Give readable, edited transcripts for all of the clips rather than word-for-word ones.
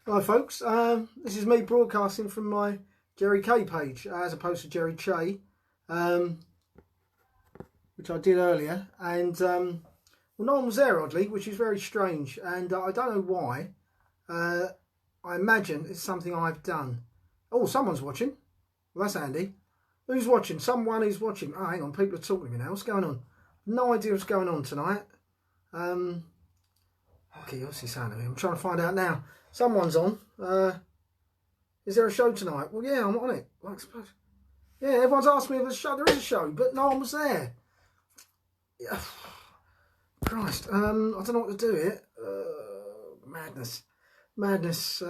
Hi folks, this is me broadcasting from my Jerry K page as opposed to Jerry Che, which I did earlier, and well, no one was there oddly, which is very strange, and I don't know why. I imagine it's something I've done. Oh, someone's watching. Well, that's handy. Who's watching? Someone is watching. Oh, hang on, people are talking to me now. What's going on? No idea what's going on tonight. Okay, what's he saying to me? I'm trying to find out now. Someone's on. Is there a show tonight? Well, yeah, I'm on it. I suppose. Yeah, everyone's asked me if there's a show. There is a show, but no one was there. Yeah. Christ. I don't know what to do here. Madness. Madness.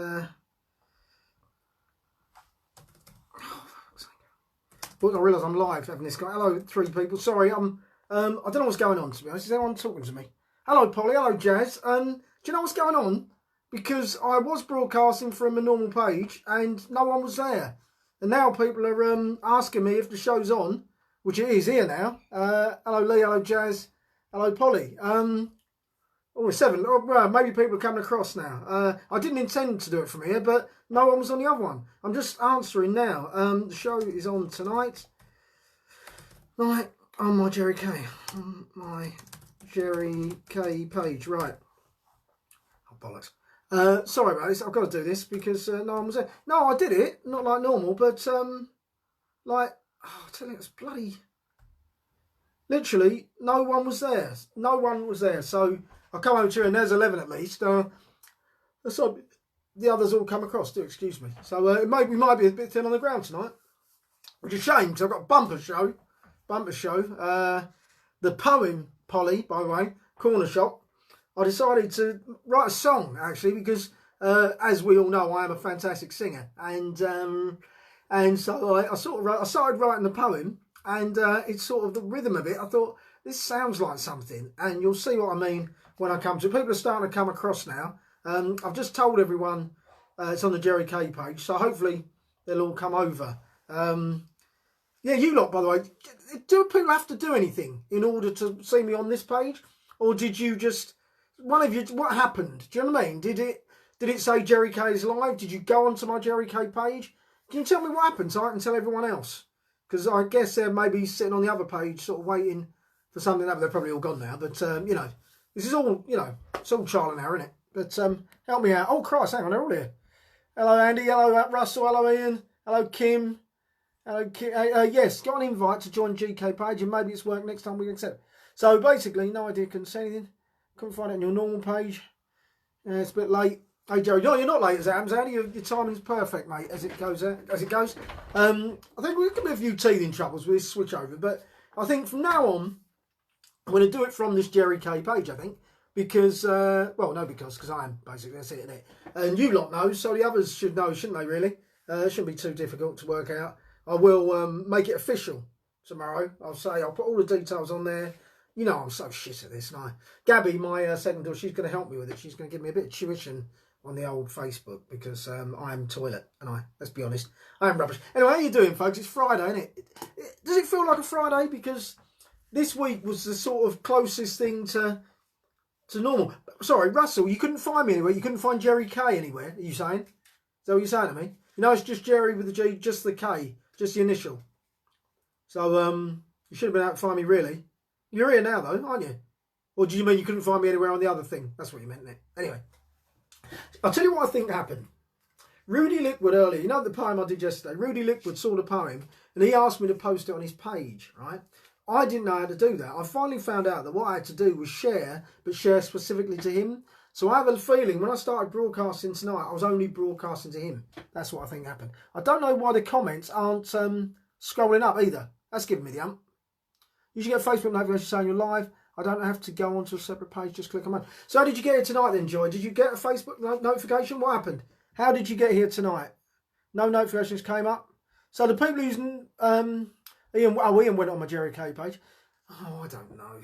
But I realise I'm live having this guy. Hello, 3 people. Sorry, I don't know what's going on, to be honest. Is anyone talking to me? Hello, Polly. Hello, Jazz. Do you know what's going on? Because I was broadcasting from a normal page and no one was there. And now people are asking me if the show's on, which it is here now. Hello, Lee. Hello, Jazz. Hello, Polly. Oh, 7. Oh, well, maybe people are coming across now. I didn't intend to do it from here, but no one was on the other one. I'm just answering now. The show is on tonight. Right, on my Jerry K. On my Jerry K page. Right. Oh, bollocks. Sorry about this. I've got to do this because no one was there. No, I did it. Not like normal, but like, oh, I tell you, it's bloody... Literally, no one was there. No one was there. So I come over to you and there's 11 at least. So the others all come across. Do excuse me. So we might be a bit thin on the ground tonight, which is a shame because I've got a bumper show. The poem, Polly, by the way, Corner Shop. I decided to write a song actually because, as we all know, I am a fantastic singer, and so I started writing the poem, and it's sort of the rhythm of it. I thought this sounds like something, and you'll see what I mean when I come to it. People are starting to come across now. I've just told everyone it's on the Jerry K page, so hopefully they'll all come over. Yeah, you lot, by the way, do people have to do anything in order to see me on this page, or did you just... One of you, what happened? Do you know what I mean? Did it say Jerry K's live? Did you go onto my Jerry K page? Can you tell me what happened so I can tell everyone else? Because I guess they're maybe sitting on the other page sort of waiting for something to happen. They're probably all gone now. But, you know, this is all, you know, it's all trial and error, isn't it? But help me out. Oh, Christ, hang on, they're all here. Hello, Andy. Hello, Russell. Hello, Ian. Hello, Kim. Hello, Kim. Yes, got an invite to join GK page and maybe it's work next time we can accept. So, basically, no idea, couldn't say anything. Couldn't find it on your normal page. It's a bit late. Hey Jerry, no, you're not late as it happens, Andy. Your timing's perfect, mate. As it goes. I think we're gonna be a few teething troubles with this switch over, but I think from now on, I'm going to do it from this Jerry K page. I think because because I am basically, that's it, isn't it? And you lot know, so the others should know, shouldn't they? Really, it shouldn't be too difficult to work out. I will make it official tomorrow. I'll put all the details on there. You know, I'm so shit at this, and Gabby, my second daughter, she's going to help me with it. She's going to give me a bit of tuition on the old Facebook because I am toilet, and let's be honest, I am rubbish. Anyway, how you doing, folks? It's Friday, isn't it? Does it feel like a Friday? Because this week was the sort of closest thing to normal. Sorry, Russell, you couldn't find me anywhere. You couldn't find Jerry K anywhere, are you saying? Is that what you're saying to me? You know, it's just Jerry with the G, just the K, just the initial. So, you should have been able to find me, really. You're here now, though, aren't you? Or do you mean you couldn't find me anywhere on the other thing? That's what you meant, isn't it? Anyway, I'll tell you what I think happened. Rudy Liquid earlier, you know the poem I did yesterday? Rudy Liquid saw the poem and he asked me to post it on his page, right? I didn't know how to do that. I finally found out that what I had to do was share, but share specifically to him. So I have a feeling when I started broadcasting tonight, I was only broadcasting to him. That's what I think happened. I don't know why the comments aren't scrolling up either. That's giving me the hump. You should get Facebook notifications saying you're live. I don't have to go onto a separate page, just click on mine. So how did you get here tonight then, Joy? Did you get a Facebook notification? What happened? How did you get here tonight? No notifications came up. So the people who's... Ian went on my Jerry K page. Oh, I don't know.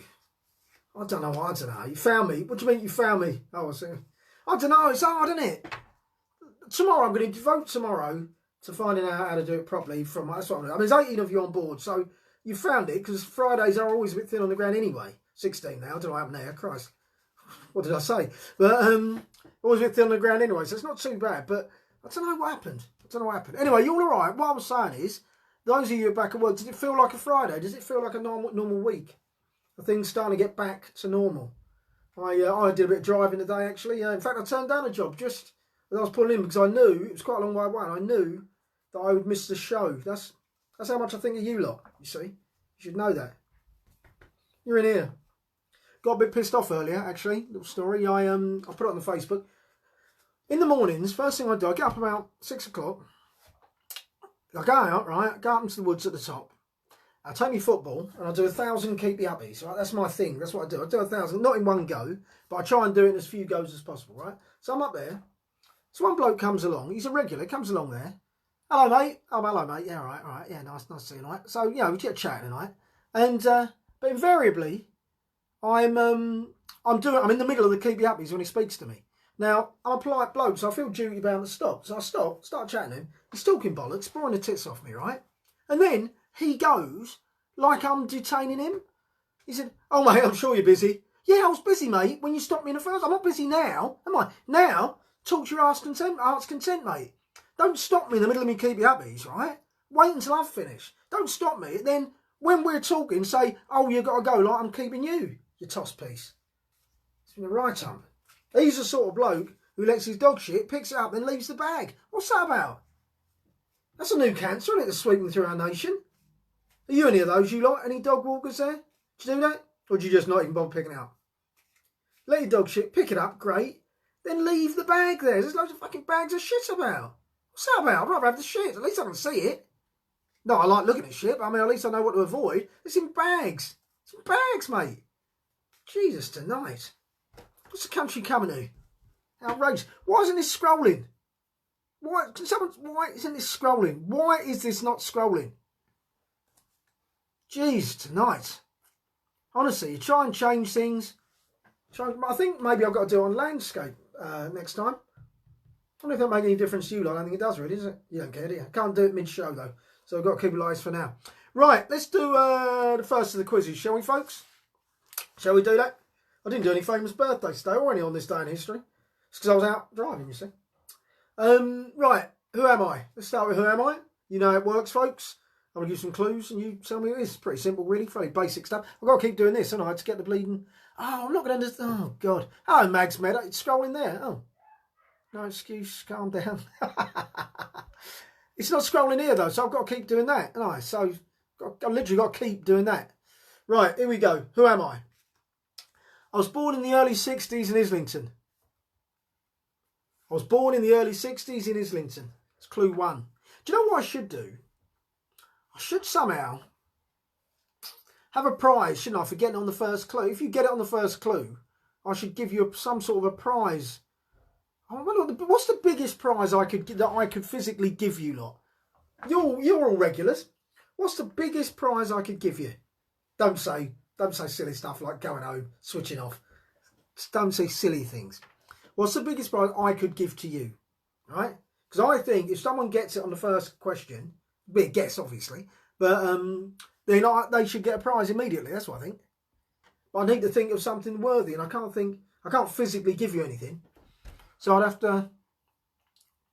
I don't know. You found me. What do you mean you found me? Oh, I see. I don't know. It's hard, isn't it? Tomorrow, I'm going to devote tomorrow to finding out how to do it properly. That's what I'm doing. I mean, there's 18 of you on board, so... You found it because Fridays are always a bit thin on the ground anyway. 16 now. I don't know what happened there. Christ. What did I say? But Always a bit thin on the ground anyway, so it's not too bad. But I don't know what happened. Anyway, you all right? What I'm saying is, those of you who are back at work, does it feel like a Friday? Does it feel like a normal week? Are things starting to get back to normal? I did a bit of driving today, actually. In fact, I turned down a job just as I was pulling in because I knew it was quite a long way away. And I knew that I would miss the show. That's how much I think of you lot, you see. You should know that. You're in here. Got a bit pissed off earlier, actually. Little story. I put it on the Facebook. In the mornings, first thing I do, I get up about 6 o'clock. I go out, right? Go up into the woods at the top. I take my football and I do 1,000 keepy uppies, right? That's my thing. That's what I do. I do 1,000, not in one go, but I try and do it in as few goes as possible, right? So I'm up there. So one bloke comes along. He's a regular. Comes along there. Hello, mate. Oh, hello, mate. Yeah, all right. Yeah, nice to see you tonight. So, you know, we get chatting tonight. And, but invariably, I'm in the middle of the keepy uppies when he speaks to me. Now, I'm a polite bloke, so I feel duty bound to stop. So I stop, start chatting to him. He's talking bollocks, boring the tits off me, right? And then he goes like I'm detaining him. He said, oh, mate, I'm sure you're busy. Yeah, I was busy, mate, when you stopped me in the first. I'm not busy now, am I? Now, talk to your heart's content, mate. Don't stop me in the middle of me keepy uppies, right? Wait until I've finished. Don't stop me. Then, when we're talking, say, oh, you got to go like I'm keeping you toss piece. It's been a right on. He's the sort of bloke who lets his dog shit, picks it up, then leaves the bag. What's that about? That's a new cancer, isn't it, that's sweeping through our nation? Are you any of those, you lot? Any dog walkers there? Do you do that? Or do you just not even bother picking it up? Let your dog shit, pick it up, great. Then leave the bag there. There's loads of fucking bags of shit about. What's that about? I'd rather have the shit. At least I can see it. No, I like looking at shit, but I mean, at least I know what to avoid. It's in bags. It's in bags, mate. Jesus, tonight. What's the country coming to? Outrageous. Why isn't this scrolling? Why isn't this scrolling? Why is this not scrolling? Jeez, tonight. Honestly, you try and change things. I think maybe I've got to do it on landscape next time. I don't know if that makes any difference to you, I don't think it does really, does it? You don't care, do you? Can't do it mid-show, though. So I've got to keep it eyes for now. Right, let's do the first of the quizzes, shall we, folks? Shall we do that? I didn't do any famous birthdays today or any on this day in history. It's because I was out driving, you see. Right, who am I? Let's start with who am I? You know how it works, folks. I'm going to give you some clues and you tell me who it is. It's pretty simple, really. Fairly basic stuff. I've got to keep doing this, haven't I, to get the bleeding... Oh, I'm not going to understand. Oh, God. Oh, Mags Med. It's scrolling there. Oh. No excuse. Calm down. It's not scrolling here, though, so I've got to keep doing that. All right, so I've literally got to keep doing that. Right, here we go. Who am I? I was born in the early 60s in Islington. I was born in the early 60s in Islington. It's clue 1. Do you know what I should do? I should somehow have a prize, shouldn't I, for getting on the first clue. If you get it on the first clue, I should give you some sort of a prize. I wonder what's the biggest prize I could physically give you lot? You're all regulars. What's the biggest prize I could give you? Don't say silly stuff like going home, switching off. Just don't say silly things. What's the biggest prize I could give to you? Right? Because I think if someone gets it on the first question, be a guess obviously, but then they should get a prize immediately. That's what I think. But I need to think of something worthy, and I can't physically give you anything. So I'd have to.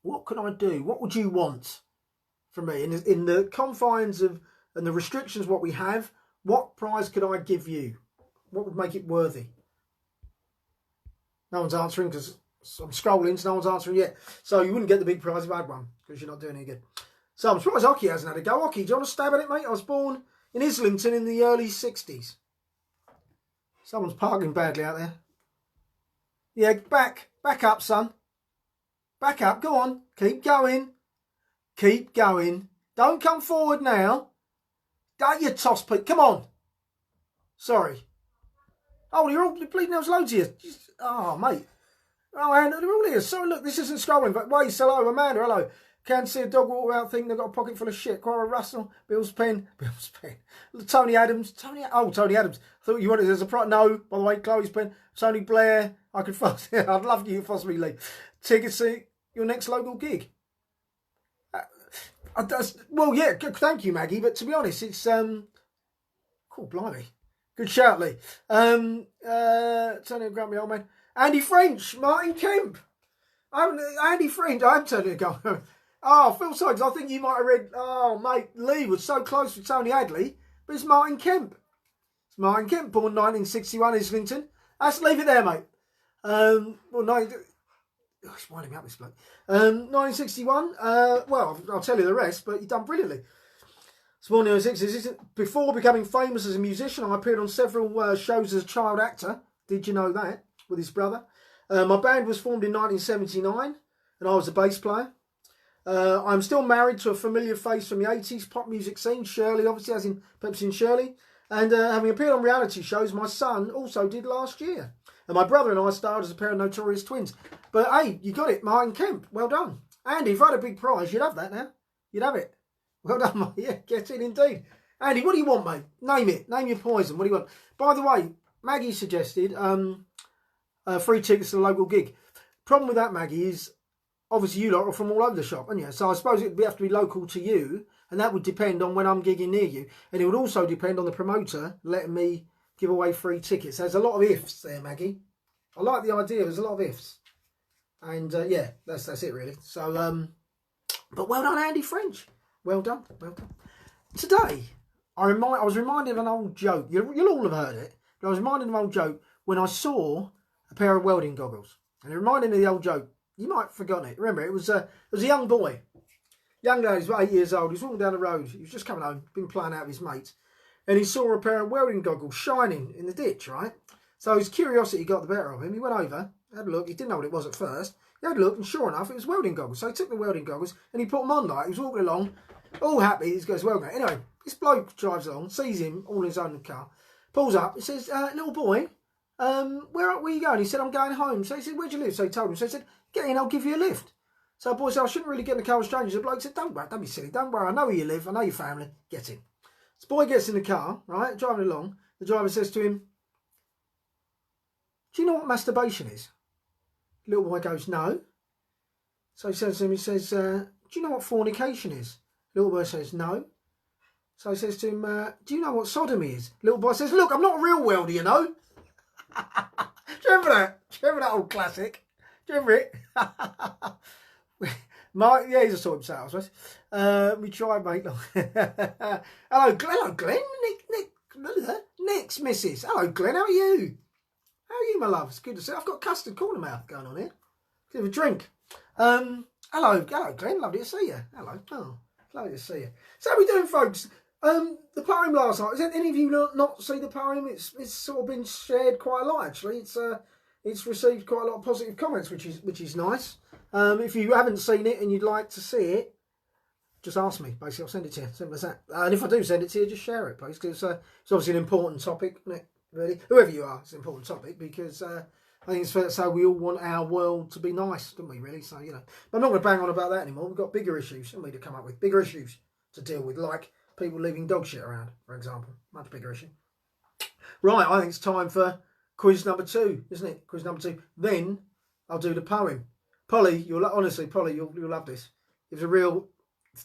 What could I do? What would you want from me in the confines of and the restrictions what we have? What prize could I give you? What would make it worthy? No one's answering because I'm scrolling, so no one's answering yet. So you wouldn't get the big prize if I had one because you're not doing any good. So I'm surprised Ocky hasn't had a go. Ocky, do you want to stab at it, mate? I was born in Islington in the early 60s. Someone's parking badly out there. Yeah, back up, son. Back up, go on. Keep going. Keep going. Don't come forward now. Don't you toss Pete. Come on. Sorry. Oh, you're all bleeding. There was loads here. Oh, mate. Oh, and they're all here. Sorry, look, this isn't scrolling. But wait, hello, Amanda, hello. Can't see a dog walk without thinking they've got a pocket full of shit. Cora Russell, Bill's pen. Tony Adams. Tony Adams. I thought you wanted there's a prize. No, by the way, Chloe's pen. Tony Blair. I could I'd love you to possibly leave. Ticket see your next local gig. Well, yeah, thank you, Maggie. But to be honest, it's cool, blimey. Good shout, Lee. Tony Grumpy, old man. Andy French, Martin Kemp. Andy French, I'm telling you, go. Oh, Phil Sykes, I think you might have read, oh, mate, Lee was so close with Tony Hadley, but it's Martin Kemp. It's Martin Kemp, born 1961, Islington. Let's leave it there, mate. Well, it's winding me up, this bloke. 1961, well, I'll tell you the rest, but you've done brilliantly. Born in the 60s. Before becoming famous as a musician, I appeared on several shows as a child actor. Did you know that? With his brother. My band was formed in 1979, and I was a bass player. I'm still married to a familiar face from the 80s pop music scene, Shirley, obviously, as in Pepsi and Shirley. And having appeared on reality shows, my son also did last year. And my brother and I starred as a pair of notorious twins. But hey, you got it, Martin Kemp. Well done. Andy, if I had a big prize, you'd have that now. You'd have it. Well done, mate. Yeah, get in indeed. Andy, what do you want, mate? Name it. Name your poison. What do you want? By the way, Maggie suggested free tickets to the local gig. Problem with that, Maggie, is obviously you lot are from all over the shop, aren't you? So I suppose it would have to be local to you, and that would depend on when I'm gigging near you. And it would also depend on the promoter letting me give away free tickets. There's a lot of ifs there, Maggie. I like the idea. There's a lot of ifs. And yeah, that's it really. So, but well done, Andy French. Well done, well done. Today, I was reminded of an old joke. You'll all have heard it. But I was reminded of an old joke when I saw a pair of welding goggles. And it reminded me of the old joke. You might have forgotten it. Remember, it was a young boy. Young guy, he was about 8 years old. He was walking down the road. He was just coming home, been playing out with his mates. And he saw a pair of welding goggles shining in the ditch, right? So his curiosity got the better of him. He went over, had a look. He didn't know what it was at first. He had a look, and sure enough, it was welding goggles. So he took the welding goggles and he put them on. Like he was walking along, all happy. He's got his welding. Anyway, this bloke drives along, sees him all in his own car, pulls up. He says, "Little boy, where are you going?" He said, "I'm going home." So he said, "Where do you live?" So he told him. So he said, "Get in, I'll give you a lift." So the boy said, "I shouldn't really get in the car with strangers." The bloke said, "Don't worry, don't be silly. Don't worry. I know where you live. I know your family. Get in." So the boy gets in the car, right, driving along. The driver says to him, "Do you know what masturbation is?" The little boy goes, "No." So he says to him, "Do you know what fornication is?" The little boy says, "No." So he says to him, "Do you know what sodomy is?" The little boy says, "Look, I'm not a real welder, you know." Do you remember that? Do you remember that old classic? Do you remember it? Yeah, he's a sort himself, I suppose. We tried, mate. Hello, Glenn. Nick's missus. Hello, Glenn. How are you? How are you, my love? It's good to see you. I've got custard corner mouth going on here. Give a drink. Hello, Glenn. Lovely to see you. Hello. Oh, lovely to see you. So how are we doing, folks? The poem last night. Has any of you not seen the poem? It's sort of been shared quite a lot, actually. It's received quite a lot of positive comments, which is nice. If you haven't seen it and you'd like to see it, just ask me. Basically, I'll send it to you. Simple as that. And if I do send it to you, just share it, please, because it's obviously an important topic, isn't it? Really, whoever you are, it's an important topic because I think it's fair to say we all want our world to be nice, don't we? Really, so you know. But I'm not going to bang on about that anymore. We've got bigger issues, haven't we, to come up with? Bigger issues to deal with, like people leaving dog shit around, for example. Much bigger issue. Right, I think it's time for quiz number 2, isn't it? Quiz number 2. Then I'll do the poem. Polly, honestly, Polly, you'll love this. It's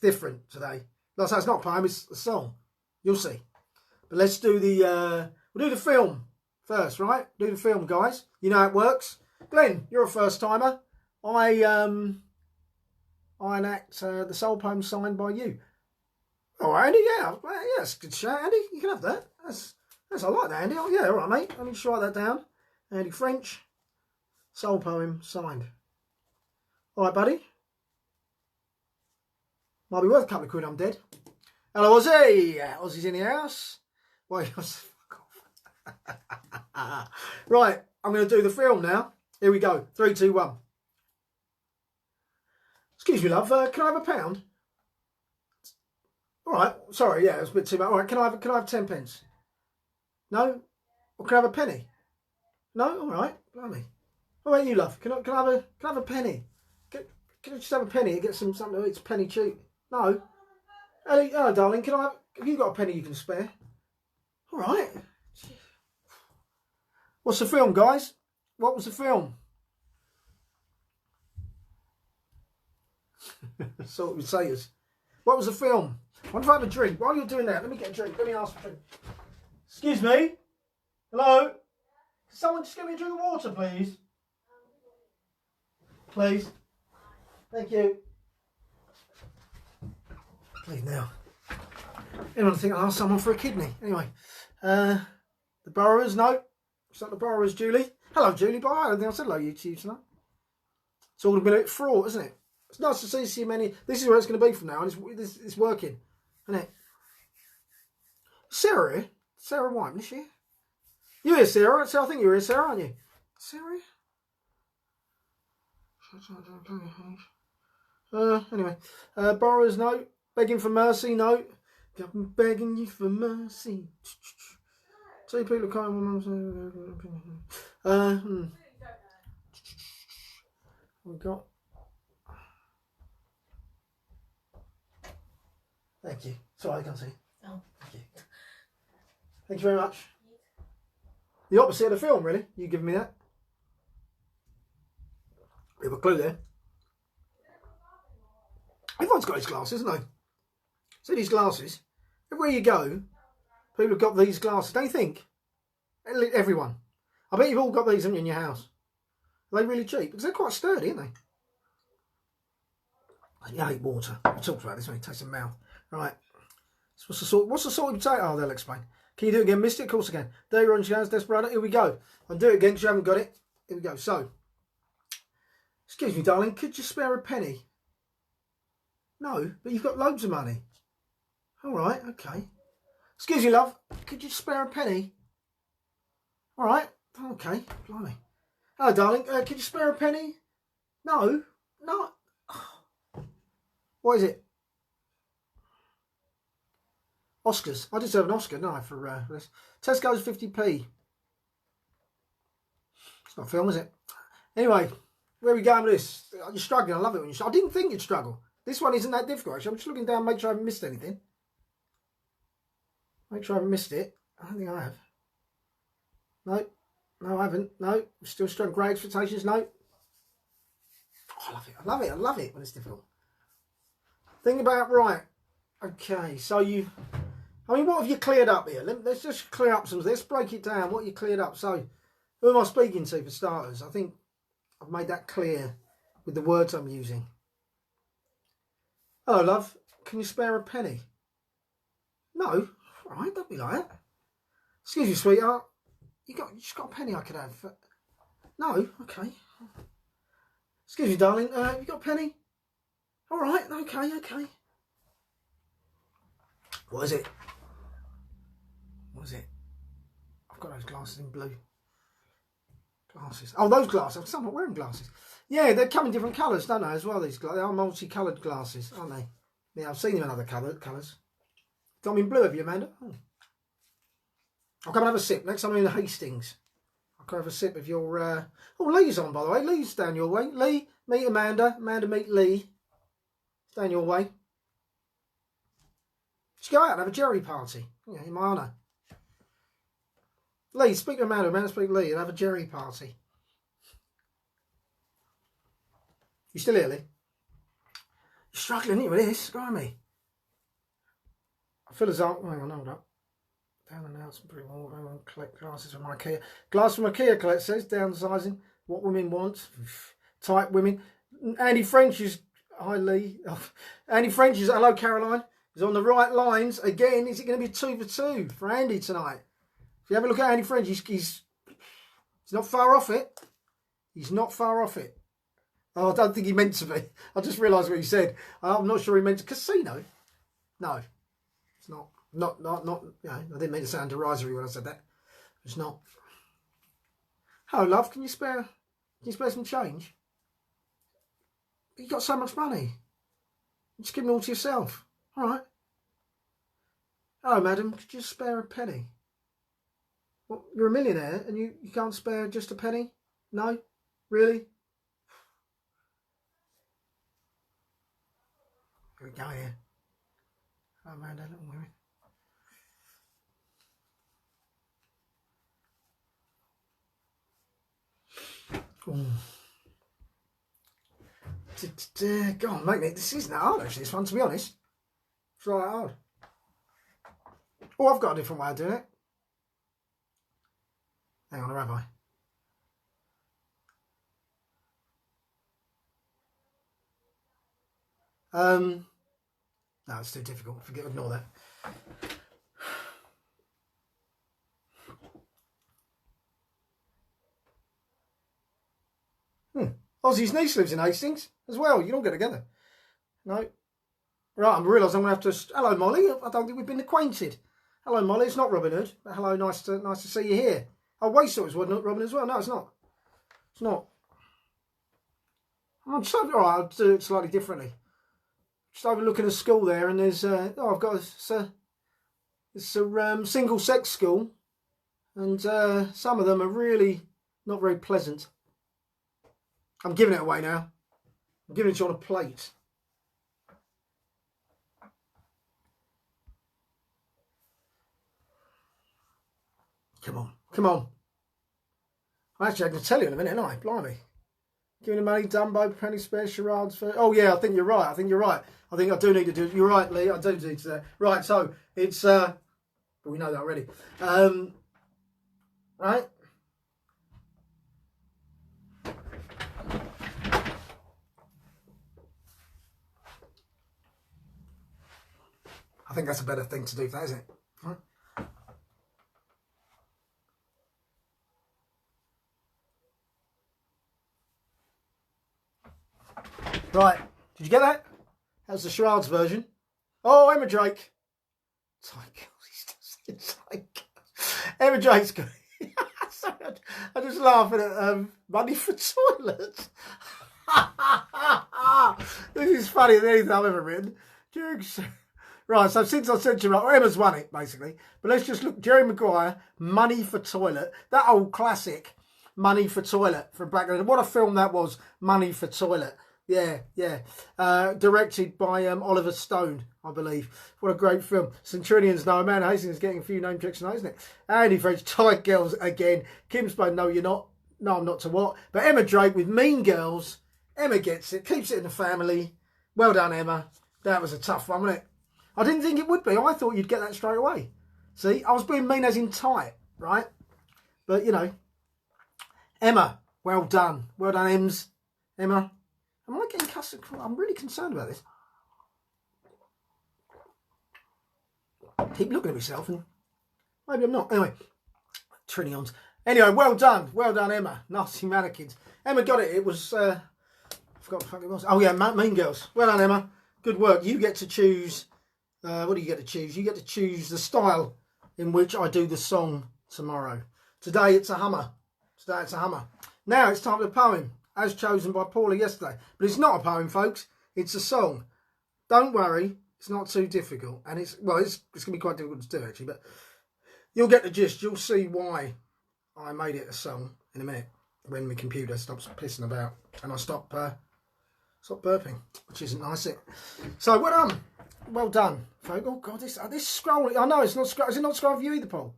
different today. No, so it's not a poem, it's a song. You'll see. But let's do we'll do the film first, right? Do the film, guys. You know how it works. Glenn, you're a first timer. I enact the soul poem signed by you. All right, Andy. Yeah, that's a good shout, Andy. You can have that. I like that, Andy. Oh, yeah, all right, mate. Let me just write that down. Andy French, soul poem signed. All right, buddy. Might be worth a couple of quid. I'm dead. Hello, Ozzy. Ozzy's in the house. Wait, fuck off. Right, I'm going to do the film now. Here we go. 3, 2, 1. Excuse me, love. Can I have a pound? All right. Sorry, yeah, it was a bit too much. All right, can I have 10 pence? No? Or can I have a penny? No? All right. Blimey. What about you, love? Can I have a penny? Can I just have a penny and get something to eat? It's penny cheap. No? Hello, darling. Have you got a penny you can spare? All right. What's the film, guys? What was the film? So it would say us. What was the film? I wonder if I have a drink. While you're doing that, let me get a drink. Let me ask for a drink. Excuse me? Hello? Can someone just get me a drink of water, please? Please. Thank you. Please now. Anyone think I'll ask someone for a kidney? Anyway, the borrowers, no. It's not the borrowers, Julie. Hello, Julie. Bye. I don't think I said hello, YouTube tonight. It's all a bit fraught, isn't it? It's nice to see so many. This is where it's going to be from now, and it's working, isn't it? Sarah here? Sarah White, is she here? You here, Sarah? So I think you're here, Sarah, aren't you? Sarah? Anyway, borrowers, no. Begging for mercy, no. I'm begging you for mercy. Two people come. We got. Thank you. Sorry, I can't see. Oh, thank you. Thank you very much. The opposite of the film, really. You giving me that? Bit of a clue there. Everyone's got his glasses, haven't they? See these glasses? Everywhere you go, people have got these glasses. Don't you think? Everyone. I bet you've all got these in your house. Are they really cheap? Because they're quite sturdy, aren't they? I hate water. We talked about this when it tastes in mouth. Right. So what's the salted potato? Oh, they'll explain. Can you do it again? Missed it? Of course I can. Dirty Ron Chance, Desperado. Here we go. I'll do it again because you haven't got it. Here we go. So, excuse me, darling. Could you spare a penny? No, but you've got loads of money. All right, okay. Excuse me, love. Could you spare a penny? All right, okay. Blimey. Hello, darling. Could you spare a penny? No, no. What is it? Oscars. I deserve an Oscar, don't I, for this? Tesco's 50p. It's not a film, is it? Anyway, where are we going with this? You're struggling. I love it when you. I didn't think you'd struggle. This one isn't that difficult, actually. I'm just looking down, make sure I haven't missed anything. Make sure I haven't missed it. I don't think I have. No. No, I haven't. No. Still struggling. Great expectations. No. Oh, I love it. I love it. I love it when it's difficult. Think about, right. Okay, so you... I mean, what have you cleared up here? Let's just clear up some... Let's break it down. What you cleared up. So, who am I speaking to, for starters? I think I've made that clear with the words I'm using. Hello, love. Can you spare a penny? No. All right, don't be like that. Excuse me, sweetheart. You just got a penny I could have? No. Okay. Excuse me, darling. You got a penny? All right. Okay. Okay. What is it? What is it? I've got those glasses in blue. Glasses. Oh, those glasses. I'm not wearing glasses. Yeah, they come in different colours, don't they, as well, these glasses. They are multicoloured glasses, aren't they? Yeah, I've seen them in other colours. Got them in blue, have you, Amanda? Oh. I'll come and have a sip. Next time I'm in Hastings, I'll come have a sip of your... Oh, Lee's on, by the way. Lee's down your way. Lee, meet Amanda. Amanda, meet Lee. It's down your way. Let's go out and have a Jerry party. Yeah, in my honour. Lee, speak to Amanda. Amanda, speak to Lee and have a Jerry party. You still here, Lee? You're struggling here with this, me. I feel as though... Hang on, hold up. Down and out, some pretty more. Hang on, collect glasses from IKEA. Glass from IKEA, collect says. Downsizing. What women want. Tight women. Andy French is... Hi, Lee. Andy French is... Hello, Caroline. He's on the right lines. Again, is it going to be 2 for 2 for Andy tonight? If you have a look at Andy French, he's not far off it. He's not far off it. Oh, I don't think he meant to be. I just realised what he said. I'm not sure he meant to. Casino? No. It's not. Not. You know, I didn't mean to sound derisory when I said that. It's not. Hello, love. Can you spare some change? You've got so much money. Just give it all to yourself. All right. Hello, madam. Could you spare a penny? Well, you're a millionaire and you can't spare just a penny? No? Really? Here we go here. Oh, man, that little women. Go on, mate. This isn't hard, actually, this one, to be honest. It's not that hard. Oh, I've got a different way of doing it. Hang on, or have I? No, it's too difficult. Ignore that. Ozzy's niece lives in Hastings as well. You don't get together. No. Right, I realise I'm going to have to... Hello, Molly. I don't think we've been acquainted. Hello, Molly. It's not Robin Hood. But hello, nice to see you here. Oh, Waysort is Robin as well. No, it's not. It's not. I'm just over... All right, I'll do it slightly differently. Just overlooking a school there, and there's... I've got it's a single-sex school, and some of them are really not very pleasant. I'm giving it away now. I'm giving it to you on a plate. Come on, come on. Actually, I can tell you in a minute, ain't I? Blimey. Giving him money, Dumbo, penny spare, charades for... Oh, yeah, I think you're right. I think I do need to do... You're right, Lee. I do need to do that. Right, so it's... But we know that already. Right? I think that's a better thing to do for that, isn't it? Right. Right. Did you get that? That's the charades version. Oh, Emma Drake. Emma Drake's good. Sorry, I just laughing at money for toilets. This is funnier than anything I've ever written. Right, so since I said Emma's won it, basically. But let's just look. Jerry Maguire, Money for Toilet. That old classic, Money for Toilet, from back then. What a film that was, Money for Toilet. Yeah, yeah. Directed by Oliver Stone, I believe. What a great film. Centurions, no, man. Hastings is getting a few name checks tonight, isn't it? Andy French, Tight Girls again. Kim Spade, no, you're not. No, I'm not to what. But Emma Drake with Mean Girls. Emma gets it, keeps it in the family. Well done, Emma. That was a tough one, wasn't it? I didn't think it would be. I thought you'd get that straight away. See, I was being mean as in tight, right? But, you know, Emma, well done. Well done, Ems. Emma. Am I getting cussed? I'm really concerned about this. Keep looking at myself and maybe I'm not. Anyway, Trinions. Anyway, well done. Well done, Emma. Nasty Mannequins. Emma got it. It was, I forgot what the fuck it was. Oh, yeah, Mean Girls. Well done, Emma. Good work. You get to choose... what do you get to choose? You get to choose the style in which I do the song tomorrow. Today it's a Hummer. Today it's a Hummer. Now it's time for the poem, as chosen by Paula yesterday. But it's not a poem, folks. It's a song. Don't worry, it's not too difficult. And it's going to be quite difficult to do, actually. But you'll get the gist. You'll see why I made it a song in a minute. When my computer stops pissing about and I stop burping, which isn't nice, is it? So, well done. Well done, folks. Oh, God, this scrolling. I know it's not scrolling. Is it not scrolling for you either, Paul?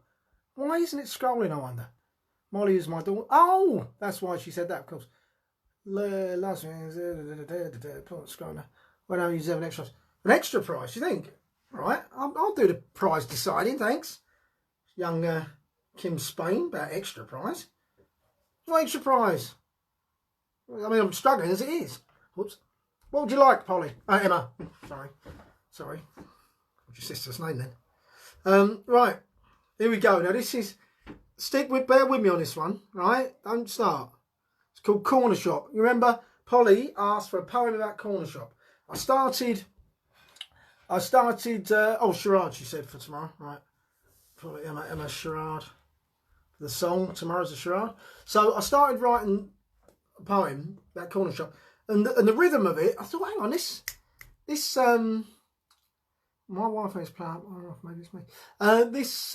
Why isn't it scrolling, I wonder? Molly is my daughter. Oh, that's why she said that, of course. Last scrolling. Well, no, you have an extra prize, you think? Right, I'll do the prize deciding, thanks. Young Kim Spain, about extra prize. What extra prize? I mean, I'm struggling as it is. Whoops. What would you like, Polly? Emma. Sorry. What's your sister's name then? Right. Here we go. Now this is... bear with me on this one, right? Don't start. It's called Corner Shop. You remember, Polly asked for a poem about Corner Shop. I started... charade, she said, for tomorrow. Right. Probably Emma charade. The song, tomorrow's a charade. So I started writing a poem about Corner Shop. And the rhythm of it, I thought, hang on, this my Wi-Fi is playing. Oh, maybe it's me. This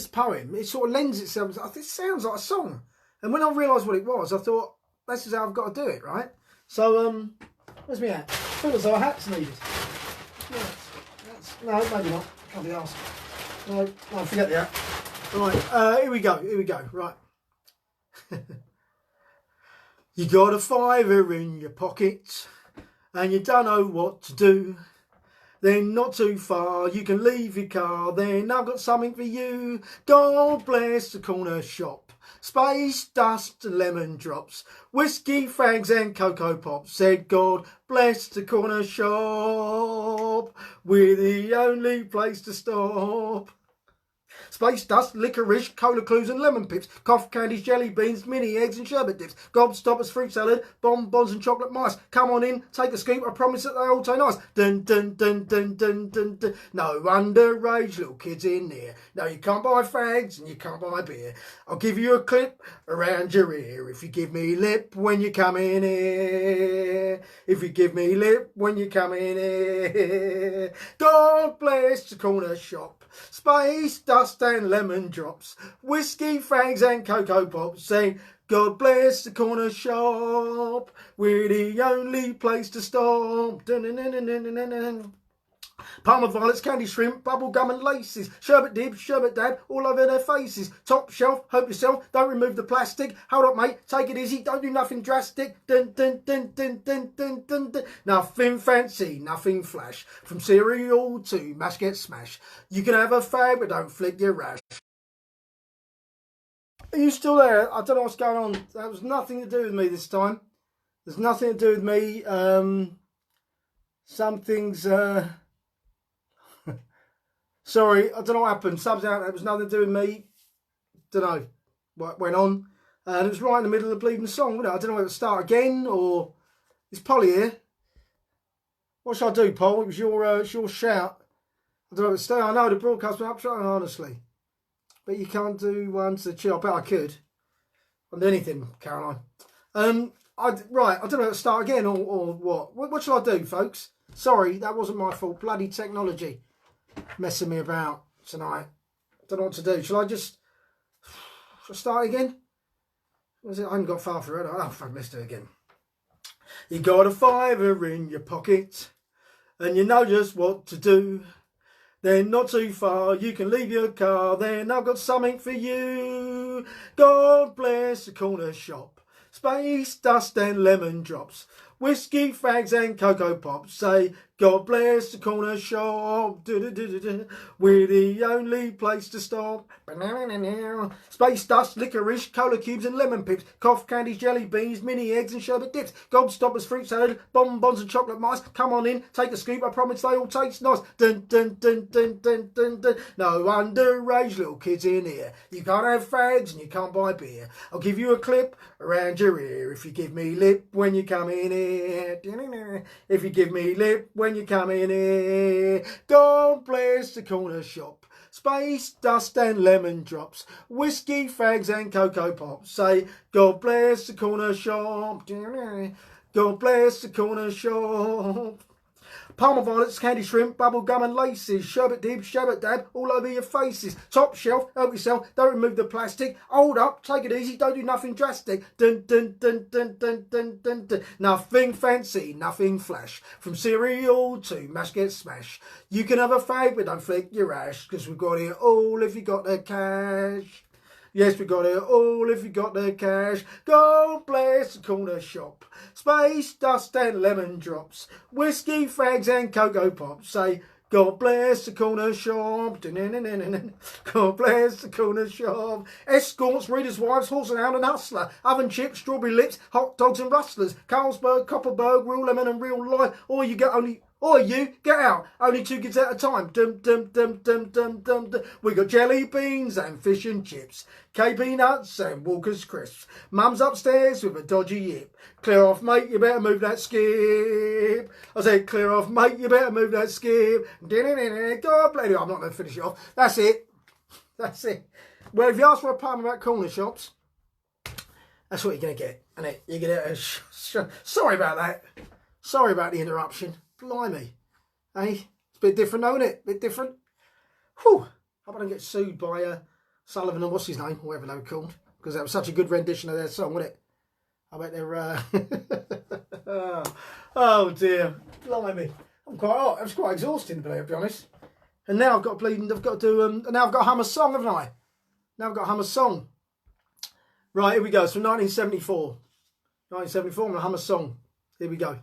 poem, it sort of lends itself. This sounds like a song. And when I realised what it was, I thought, this is how I've got to do it, right? So, where's my hat? I thought as though a hat's needed. No, maybe not. Can't be asked. No, forget the hat. Right, here we go. Right. You got a £5 in your pocket and you don't know what to do. Then not too far, you can leave your car. Then I've got something for you. God bless the corner shop. Space dust and lemon drops, whiskey, fags and cocoa pops. Said God bless the corner shop, we're the only place to stop. Space dust, licorice, cola clues and lemon pips, cough candies, jelly beans, mini eggs and sherbet dips, gobstoppers, fruit salad, bonbons and chocolate mice. Come on in, take a scoop, I promise that they all taste nice. Dun dun dun dun dun dun dun. No underage little kids in here. No, you can't buy fags and you can't buy beer. I'll give you a clip around your ear if you give me lip when you come in here. If you give me lip when you come in here. God bless the corner shop. Space dust and lemon drops, whiskey, fags and cocoa pops. Say, God bless the corner shop, we're the only place to stop. Parma violets, candy shrimp, bubble gum and laces, sherbet dib, sherbet dab, all over their faces. Top shelf, help yourself, don't remove the plastic. Hold up mate, take it easy, don't do nothing drastic. Dun dun dun dun dun dun dun dun. Nothing fancy, nothing flash. From cereal to mash get smash. You can have a fag but don't flick your rash. Are you still there? I don't know what's going on. That was nothing to do with me this time. There's nothing to do with me. Something's sorry, I don't know what happened. Something that was nothing to do with me. Don't know what went on. And it was right in the middle of the bleeding song, wasn't it? I don't know whether to start again or... Is Polly here? What shall I do, Paul? It was your shout. I don't know whether to stay. I know the broadcast went up, honestly. But you can't do one to chill. I bet I could. I can do anything, Caroline. Right, I don't know whether to start again or what. What shall I do, folks? Sorry, that wasn't my fault. Bloody technology messing me about tonight. Don't know what to do. Shall I start again? Was it? I haven't got far through it. Oh, fuck, let's do it again. You got a fiver in your pocket and you know just what to do. Then not too far, you can leave your car. Then I've got something for you. God bless the corner shop. Space dust and lemon drops, whiskey, fags and cocoa pops. Say, God bless the corner shop. We're the only place to stop. Space dust, licorice, cola cubes and lemon pips, cough candies, jelly beans, mini eggs and sherbet dips, gobstoppers, fruit salad, bonbons and chocolate mice. Come on in, take a scoop, I promise they all taste nice. Dun dun dun dun dun dun dun. No underage little kids in here. You can't have fags and you can't buy beer. I'll give you a clip around your ear if you give me lip when you come in here. If you give me lip when you come in here. God bless the corner shop. Space dust and lemon drops, whiskey, fags and cocoa pops. Say, God bless the corner shop. God bless the corner shop. Parma violets, candy shrimp, bubble gum and laces, sherbet dib, sherbet dab, all over your faces. Top shelf, help yourself, don't remove the plastic. Hold up, take it easy, don't do nothing drastic. Dun dun dun dun dun dun dun dun. Nothing fancy, nothing flash. From cereal to mash get smash. You can have a fag but don't flick your ash, cause we've got it all if you got the cash. Yes, we got it all if you got the cash. God bless the corner shop. Space dust and lemon drops, whiskey, fags and cocoa pops. Say, God bless the corner shop. God bless the corner shop. Escorts, readers' wives, horse and hound and hustler, oven chips, strawberry lips, hot dogs and rustlers, Carlsberg, Copperberg, real lemon and real life. Or you get only... Or you, get out. Only 2 kids at a time. Dum dum dum dum dum dum dum. We got jelly beans and fish and chips, KP nuts and Walker's crisps. Mum's upstairs with a dodgy yip. Clear off, mate, you better move that skip. I said, clear off, mate, you better move that skip. God bless you. I'm not going to finish it off. That's it. That's it. Well, if you ask for a poem about corner shops, that's what you're going to get. And you're going to... Sorry about that. Sorry about the interruption. Blimey. Hey, it's a bit different, though, isn't it? A bit different. Whew. Hope I don't get sued by Sullivan and what's his name, whatever they were called. Because that was such a good rendition of their song, wasn't it? I bet they're... oh, dear. Blimey. I'm quite hot. It was quite exhausting, to be honest. And now I've got to do... now I've got to hum a song, haven't I? Now I've got to hum a song. Right, here we go. It's from 1974. 1974, I'm going to hum a song. Here we go.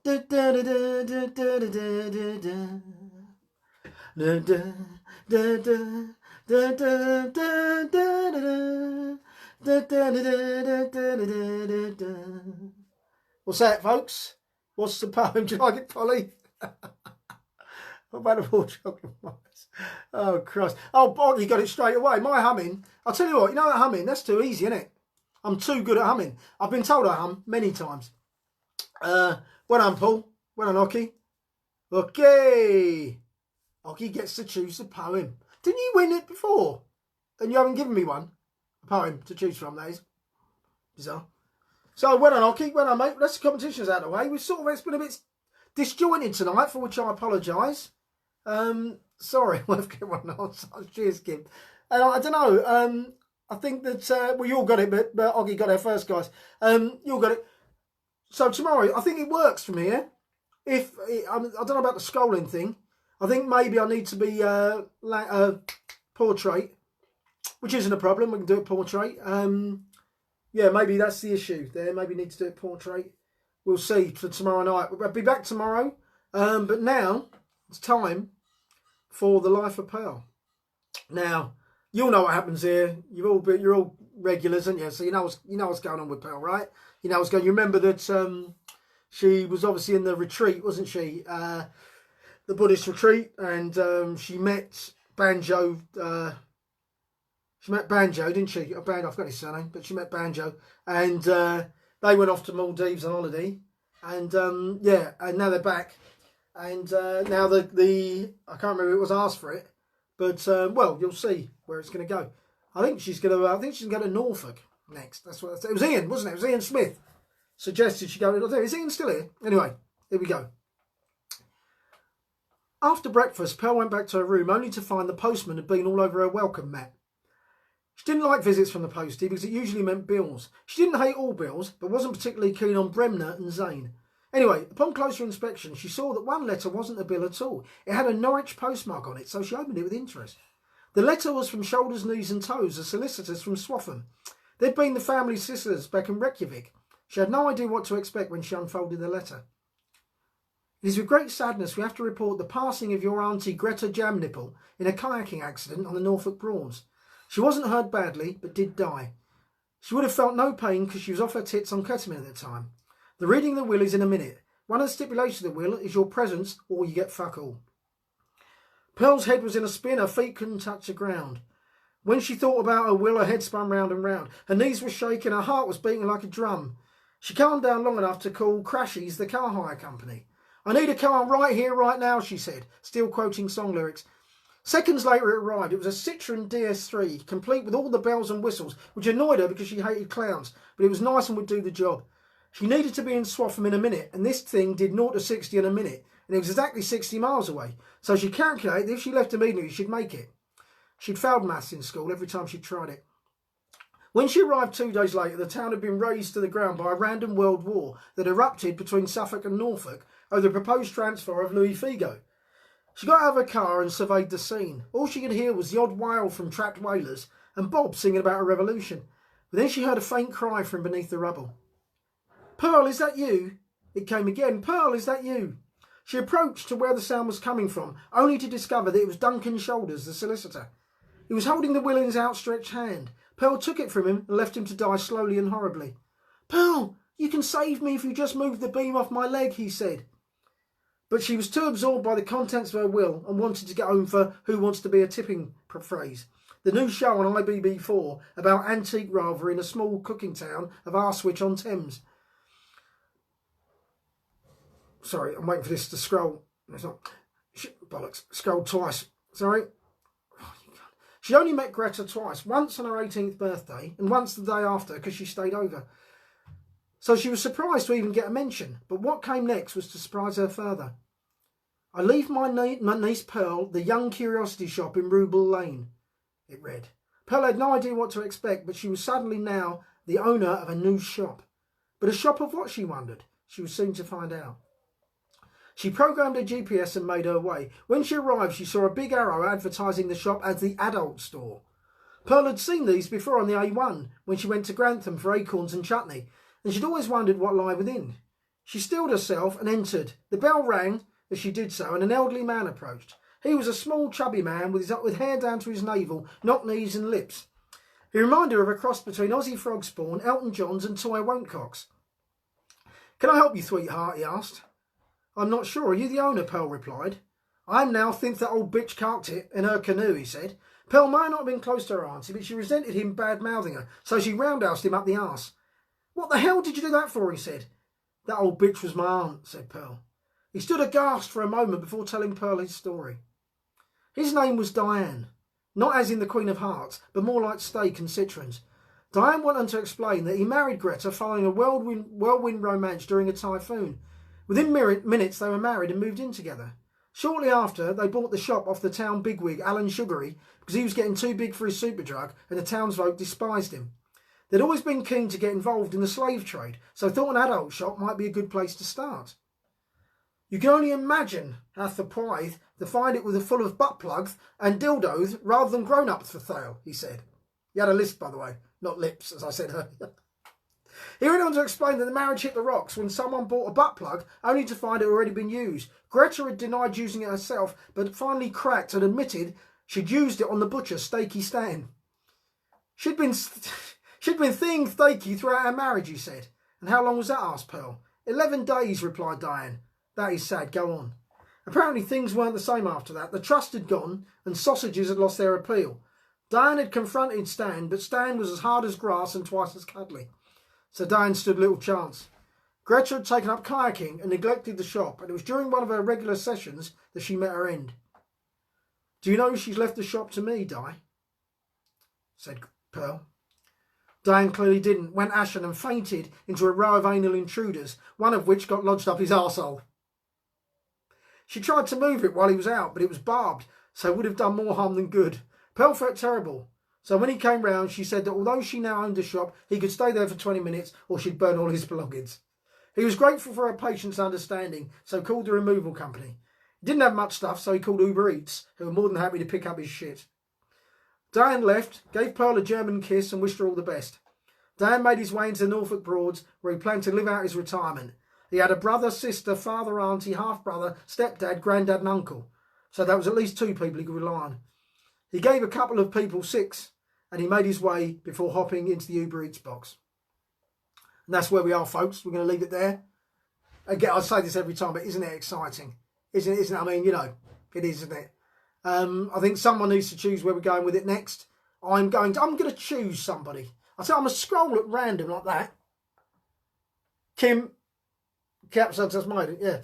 Da, da, da, da, da, da, da, da, da. Da, da, da, da, da, da, da, da, da, da. What's that, folks? What's the poem? Do you like it, Polly? What about the 4 chocolate mice? Oh, Christ. Oh, Bob, you got it straight away. My humming. I'll tell you what, you know that humming? That's too easy, isn't it? I'm too good at humming. I've been told I hum many times. Well done, Paul. Well done, Oki. Okay. Oki gets to choose the poem. Didn't you win it before? And you haven't given me one? A poem to choose from, that is. Bizarre. So, well done, Oki. Well done, mate. That's the competition's out of the way. It's been a bit disjointed tonight, for which I apologise. Sorry, we'll have to get one else. Cheers, Kim. I don't know. I think that, well, you all got it, but Oggy got there first, guys. You all got it. So tomorrow, I think it works from here. I don't know about the scrolling thing. I think maybe I need to be portrait, which isn't a problem. We can do it portrait. Yeah, maybe that's the issue there. Maybe need to do it portrait. We'll see for tomorrow night. I'll be back tomorrow. But now it's time for the Life of Pearl. Now, you'll know what happens here. You're all regulars, aren't you? So you know what's going on with Pearl, right? You know what's going. You remember that she was obviously in the retreat, wasn't she? The Buddhist retreat, and she met Banjo. She met Banjo, didn't she? I've got his surname, but she met Banjo, and they went off to Maldives on holiday, and yeah, and now they're back, and now the I can't remember who it was asked for it, but well, you'll see where it's going to go. I think she's going to go to Norfolk next. That's what it was. Ian, wasn't it? It was Ian Smith suggested she go. Is Ian still here? Anyway, here we go. After breakfast, Pearl went back to her room only to find the postman had been all over her welcome mat. She didn't like visits from the postie because it usually meant bills. She didn't hate all bills, but wasn't particularly keen on Bremner and Zane. Anyway, upon closer inspection, she saw that one letter wasn't a bill at all. It had a Norwich postmark on it, so she opened it with interest. The letter was from Shoulders, Knees and Toes, the solicitors from Swaffham. They'd been the family sisters back in Reykjavik. She had no idea what to expect when she unfolded the letter. It is with great sadness we have to report the passing of your auntie Greta Jamnipple in a kayaking accident on the Norfolk Broads. She wasn't hurt badly, but did die. She would have felt no pain because she was off her tits on ketamine at the time. The reading of the will is in a minute. One of the stipulations of the will is your presence or you get fuck all. Pearl's head was in a spin, her feet couldn't touch the ground. When she thought about her will, her head spun round and round. Her knees were shaking, her heart was beating like a drum. She calmed down long enough to call Crashies, the car hire company. I need a car right here, right now, she said, still quoting song lyrics. Seconds later it arrived. It was a Citroën DS3, complete with all the bells and whistles, which annoyed her because she hated clowns, but it was nice and would do the job. She needed to be in Swaffham in a minute, and this thing did 0 to 60 in a minute, and it was exactly 60 miles away. So she calculated that if she left immediately, she'd make it. She'd failed maths in school every time she tried it. When she arrived 2 days later, the town had been razed to the ground by a random world war that erupted between Suffolk and Norfolk over the proposed transfer of Louis Figo. She got out of her car and surveyed the scene. All she could hear was the odd wail from trapped whalers and Bob singing about a revolution. But then she heard a faint cry from beneath the rubble. "Pearl, is that you?" It came again. "Pearl, is that you?" She approached to where the sound was coming from, only to discover that it was Duncan Shoulders, the solicitor. He was holding the will in his outstretched hand. Pearl took it from him and left him to die slowly and horribly. "Pearl, you can save me if you just move the beam off my leg," he said. But she was too absorbed by the contents of her will and wanted to get home for Who Wants to Be a Tipping phrase. The new show on IBB4 about antique rather in a small cooking town of Arswich-on-Thames. Sorry, I'm waiting for this to scroll. It's not. Bollocks. Scrolled twice. Sorry. She only met Greta twice, once on her 18th birthday and once the day after because she stayed over. So she was surprised to even get a mention, but what came next was to surprise her further. "I leave my niece Pearl the Young Curiosity Shop in Ruble Lane," it read. Pearl had no idea what to expect, but she was suddenly now the owner of a new shop. But a shop of what, she wondered? She was soon to find out. She programmed her GPS and made her way. When she arrived, she saw a big arrow advertising the shop as the adult store. Pearl had seen these before on the A1 when she went to Grantham for acorns and chutney, and she'd always wondered what lay within. She steeled herself and entered. The bell rang as she did so, and an elderly man approached. He was a small, chubby man with hair down to his navel, knock knees and lips. He reminded her of a cross between Ozzy Frogspawn, Elton Johns and Toy Won'tcocks. "Can I help you, sweetheart?" he asked. "I'm not sure. Are you the owner?" Pearl replied. "I am now, since that old bitch carked it in her canoe," he said. Pearl may not have been close to her auntie, but she resented him bad-mouthing her, so she roundhoused him up the arse. "What the hell did you do that for?" he said. "That old bitch was my aunt," said Pearl. He stood aghast for a moment before telling Pearl his story. His name was Diane, not as in the Queen of Hearts, but more like steak and citrons. Diane went on to explain that he married Greta following a whirlwind romance during a typhoon. Within minutes they were married and moved in together. Shortly after, they bought the shop off the town bigwig, Alan Sugary, because he was getting too big for his superdrug and the townsfolk despised him. They'd always been keen to get involved in the slave trade, so thought an adult shop might be a good place to start. You can only imagine how surprised to find it was full of butt plugs and dildos rather than grown-ups for sale, he said. He had a lisp, by the way, not lips, as I said earlier. He went on to explain that the marriage hit the rocks when someone bought a butt plug only to find it had already been used. Greta had denied using it herself, but finally cracked and admitted she'd used it on the butcher, Stakey Stan. She'd been seeing Stakey throughout our marriage, he said. "And how long was that?" asked Pearl. 11 days, replied Diane. "That is sad, go on." Apparently things weren't the same after that. The trust had gone and sausages had lost their appeal. Diane had confronted Stan, but Stan was as hard as grass and twice as cuddly. So Diane stood little chance. Greta had taken up kayaking and neglected the shop, and it was during one of her regular sessions that she met her end. "Do you know she's left the shop to me, Di?" said Pearl. Diane clearly didn't, went ashen and fainted into a row of anal intruders, one of which got lodged up his arsehole. She tried to move it while he was out, but it was barbed, so it would have done more harm than good. Pearl felt terrible. So when he came round, she said that although she now owned a shop, he could stay there for 20 minutes or she'd burn all his belongings. He was grateful for her patience and understanding, so called the removal company. He didn't have much stuff, so he called Uber Eats, who were more than happy to pick up his shit. Diane left, gave Pearl a German kiss and wished her all the best. Dan made his way into Norfolk Broads, where he planned to live out his retirement. He had a brother, sister, father, auntie, half-brother, stepdad, granddad and uncle. So that was at least 2 people he could rely on. He gave a couple of people 6, and he made his way before hopping into the Uber Eats box. And that's where we are, folks. We're going to leave it there. Again, I say this every time, but isn't it exciting? Isn't it? I mean, you know, it is, isn't it? I think someone needs to choose where we're going with it next. I'm going to choose somebody. I say I'm going to scroll at random like that. Kim, Capsule just made it, yeah.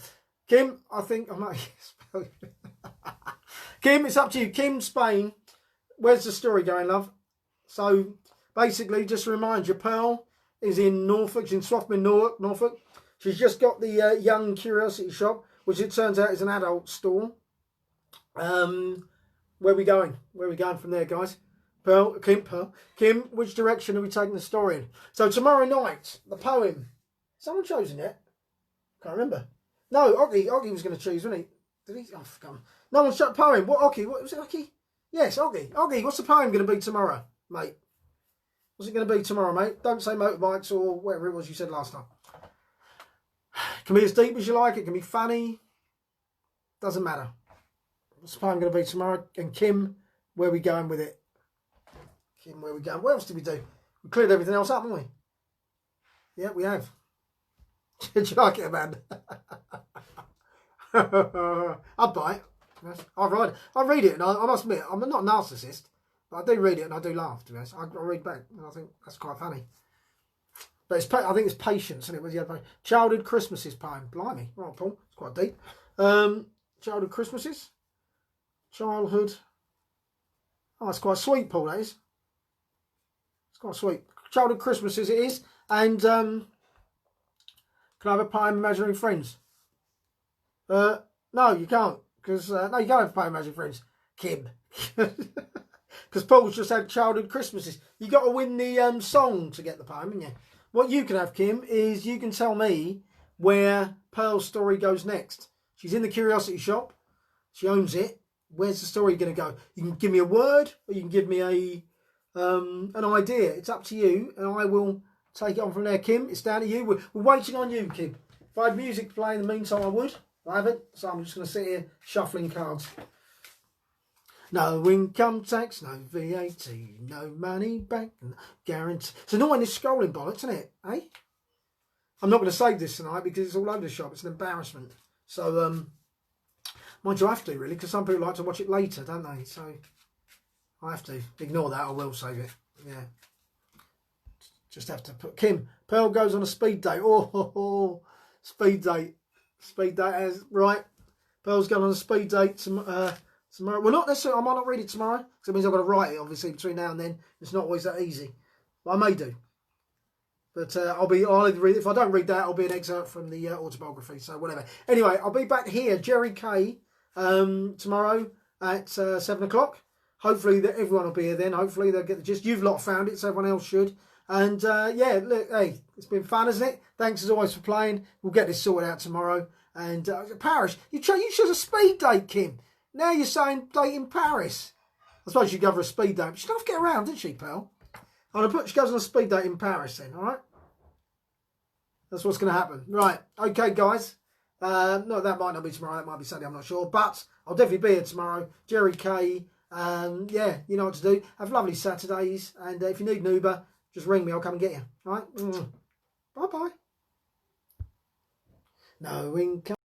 Kim, I think I might. Kim, it's up to you. Kim, Spain. Where's the story going, love? So basically, just to remind you, Pearl is in Norfolk. She's in Swarthmore, Norfolk. She's just got the Young Curiosity Shop, which it turns out is an adult store. Where are we going? Where are we going from there, guys? Kim, which direction are we taking the story in? So tomorrow night, the poem. Someone chosen it? Can't remember. No, Oggy was going to choose, wasn't he? Did he? Oh, come. No one's shot poem. What, Oggy? What was it, Oggy? Yes, Oggy. Oggy, what's the poem going to be tomorrow, mate? What's it going to be tomorrow, mate? Don't say motorbikes or whatever it was you said last time. It can be as deep as you like. It can be funny. Doesn't matter. What's the poem going to be tomorrow? And Kim, where are we going with it? Kim, where are we going? What else did we do? We cleared everything else up, haven't we? Yeah, we have. Did you like it, man? I'd buy it. I read it, and I must admit, I'm not a narcissist, but I do read it and I do laugh, to be honest. I read back, and I think that's quite funny. But I think it's patience, and it was Childhood Christmases poem. Blimey, right, Paul, it's quite deep. Childhood Christmases, childhood. Oh, it's quite sweet, Paul. That is. It's quite sweet. Childhood Christmases, it is, and can I have a poem, Imaginary Friends? No, you can't. Because, no, you can't have a poem, Imaginary Friends. Kim. Because Paul's just had Childhood Christmases. You got to win the song to get the poem, haven't you? What you can have, Kim, is you can tell me where Pearl's story goes next. She's in the Curiosity Shop. She owns it. Where's the story going to go? You can give me a word, or you can give me an idea. It's up to you, and I will take it on from there, Kim. It's down to you. We're waiting on you, Kim. If I had music to play in the meantime, I would. I haven't, so I'm just going to sit here shuffling cards. No income tax, no VAT, no money back, no guarantee. So no one is scrolling bollocks, isn't it? Eh? I'm not going to save this tonight because it's all over the shop. It's an embarrassment. So, mind you, I have to really, because some people like to watch it later, don't they? So I have to ignore that. I will save it. Yeah. Just have to put Kim. Pearl goes on a speed date. Oh, speed date. Speed date as right. Pearl's going on a speed date tomorrow. Well, not necessarily. I might not read it tomorrow because it means I've got to write it. Obviously, between now and then, it's not always that easy. But I may do. But I'll either read. If I don't read that, I'll be an excerpt from the autobiography. So whatever. Anyway, I'll be back here, Jerry Kay, tomorrow at 7 o'clock. Hopefully that everyone will be here then. Hopefully they'll get the gist. You've lot found it, so everyone else should. And yeah, look, hey, it's been fun, isn't it? Thanks as always for playing. We'll get this sorted out tomorrow. And Paris, you chose a speed date, Kim. Now you're saying date in Paris. I suppose you go for a speed date. But she doesn't get around, didn't she, pal? I'm going to put she goes on a speed date in Paris then, all right? That's what's going to happen. Right, okay, guys. No, that might not be tomorrow. That might be Sunday, I'm not sure. But I'll definitely be here tomorrow. Jerry Kay. Yeah, you know what to do. Have lovely Saturdays. And if you need an Uber, just ring me. I'll come and get you. All right? Bye-bye. No income.